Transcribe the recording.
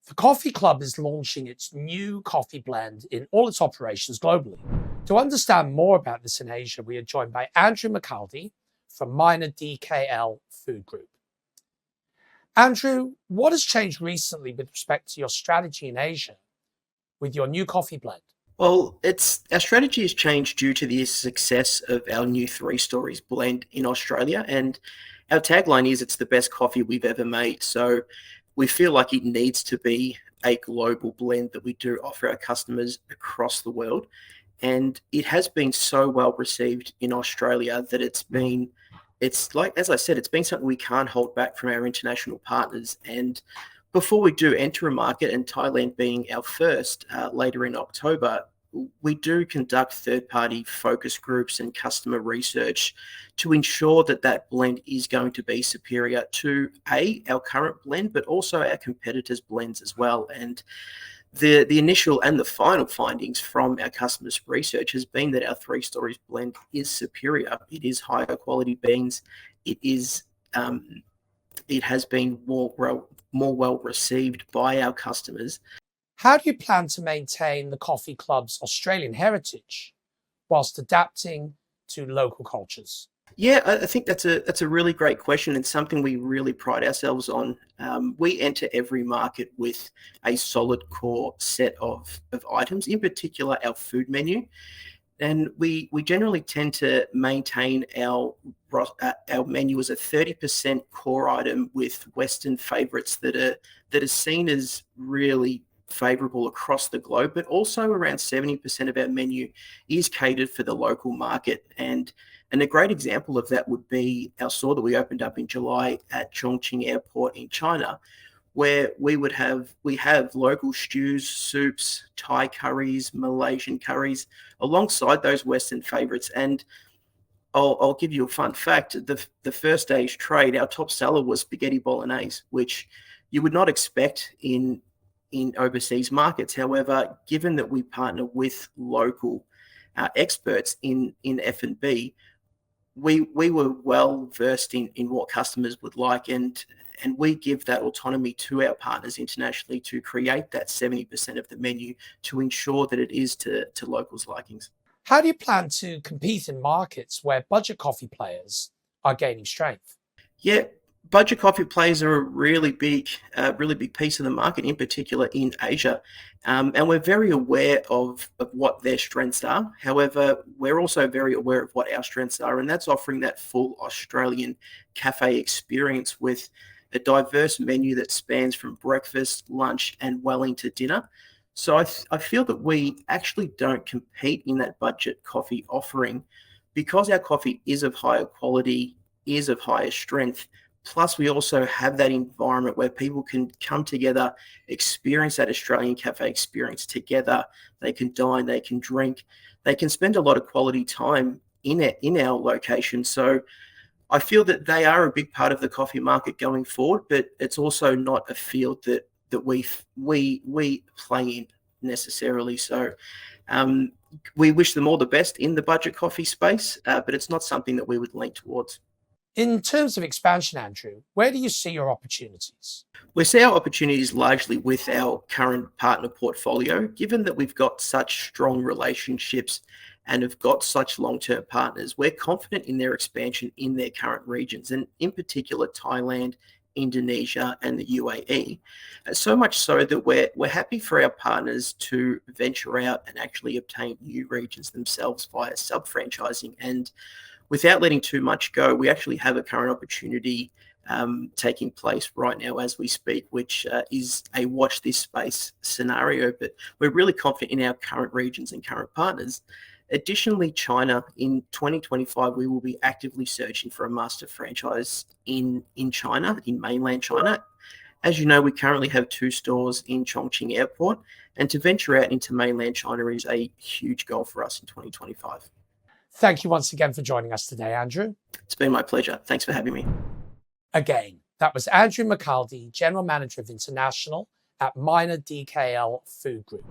The Coffee Club is launching its new coffee blend in all its operations globally. To understand more about this in Asia, we are joined by Andrew McCaldy from Minor DKL Food Group. Andrew, what has changed recently with respect to your strategy in Asia with your new coffee blend? Well, it's our strategy has changed due to the success of our new Three Stories blend in Australia, and our tagline is "It's the best coffee we've ever made." So we feel like it needs to be a global blend that we do offer our customers across the world, and it has been so well received in Australia that it's like, as I said, it's been something we can't hold back from our international partners. And before we do enter a market, and Thailand being our first later in October, we do conduct third-party focus groups and customer research to ensure that that blend is going to be superior to our current blend, but also our competitors' blends as well. And the initial and the final findings from our customers' research has been that our Three Stories blend is superior. It is higher quality beans. It is it has been more well received by our customers. How do you plan to maintain the Coffee Club's Australian heritage whilst adapting to local cultures? Yeah, I think that's a really great question and something we really pride ourselves on. We enter every market with a solid core set of items, in particular our food menu. And we generally tend to maintain our menu as a 30% core item with Western favorites that are seen as really favorable across the globe, but also around 70% of our menu is catered for the local market. And a great example of that would be our store that we opened up in July at Chongqing Airport in China, where we have local stews, soups, Thai curries, Malaysian curries, alongside those Western favorites. And I'll give you a fun fact: the first day's trade, our top seller was spaghetti bolognese, which you would not expect in overseas markets. However, given that we partner with local experts in F&B, we were well versed in what customers would like, and we give that autonomy to our partners internationally to create that 70% of the menu to ensure that it is to locals' likings. How do you plan to compete in markets where budget coffee players are gaining strength? Yeah, budget coffee players are a really big piece of the market, in particular in Asia, and we're very aware of what their strengths are. However, we're also very aware of what our strengths are, and that's offering that full Australian cafe experience with a diverse menu that spans from breakfast, lunch, and well into dinner. So I feel that we actually don't compete in that budget coffee offering because our coffee is of higher quality, is of higher strength. Plus, we also have that environment where people can come together, experience that Australian cafe experience together. They can dine, they can drink, they can spend a lot of quality time in our location. So I feel that they are a big part of the coffee market going forward, but it's also not a field that we play in necessarily. So we wish them all the best in the budget coffee space, but it's not something that we would lean towards. In terms of expansion, Andrew, where do you see your opportunities? We see our opportunities largely with our current partner portfolio, given that we've got such strong relationships and have got such long-term partners. We're confident in their expansion in their current regions, and in particular Thailand, Indonesia, and the UAE. So much so that we're happy for our partners to venture out and actually obtain new regions themselves via sub-franchising. And without letting too much go, we actually have a current opportunity taking place right now as we speak, which is a watch this space scenario. But we're really confident in our current regions and current partners. Additionally, China, in 2025, we will be actively searching for a master franchise in China, in mainland China. As you know, we currently have 2 stores in Chongqing Airport, and to venture out into mainland China is a huge goal for us in 2025. Thank you once again for joining us today, Andrew. It's been my pleasure. Thanks for having me. Again, that was Andrew McCaldy, General Manager of International at Minor DKL Food Group.